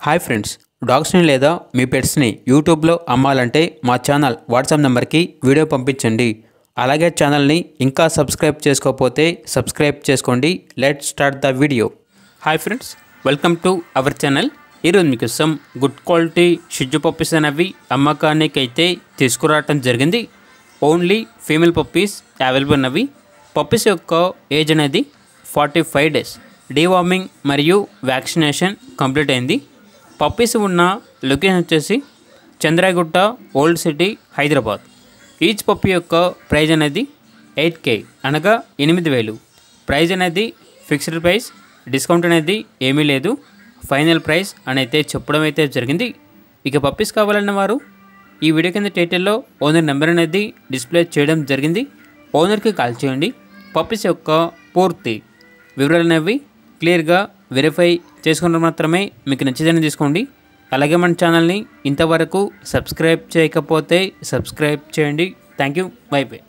Hi friends, డాగ్స్ని లేదా మీ పెట్స్ని యూట్యూబ్లో అమ్మాలంటే మా ఛానల్ వాట్సాప్ నెంబర్కి వీడియో పంపించండి. అలాగే ఛానల్ని ఇంకా సబ్స్క్రైబ్ చేసుకోకపోతే సబ్స్క్రైబ్ చేసుకోండి. Let's start the video. Hi friends, welcome to our channel. ఈరోజు మీకోసం గుడ్ క్వాలిటీ షిజ్జు పప్పీస్ అనేవి అమ్మకానికి అయితే తీసుకురావటం జరిగింది. ఓన్లీ ఫీమేల్ పప్పీస్ అవైలబుల్ ఉన్నవి. పప్పీస్ యొక్క ఏజ్ అనేది 45 డేస్. డీవార్మింగ్ మరియు వ్యాక్సినేషన్ కంప్లీట్ అయింది. పప్పీస్ ఉన్న లొకేషన్ వచ్చేసి Chandrayangutta, old city, Hyderabad. Each puppy యొక్క ప్రైజ్ అనేది 8K అనగా 8,000. ప్రైజ్ అనేది ఫిక్స్డ్ ప్రైస్, డిస్కౌంట్ అనేది ఏమీ లేదు. ఫైనల్ ప్రైస్ అని అయితే చెప్పడం అయితే జరిగింది. ఇక పప్పీస్ కావాలన్న వారు ఈ వీడియో కింద టైటిల్లో ఓనర్ నెంబర్ అనేది డిస్ప్లే చేయడం జరిగింది. ఓనర్కి కాల్ చేయండి. పప్పీస్ యొక్క పూర్తి వివరాలు అనేవి క్లియర్గా వెరిఫై చేసుకున్న మాత్రమే మీకు నచ్చిదని తీసుకోండి. అలాగే మన ఛానల్ని ఇంతవరకు సబ్స్క్రైబ్ చేయకపోతే సబ్స్క్రైబ్ చేయండి. Thank you. By by.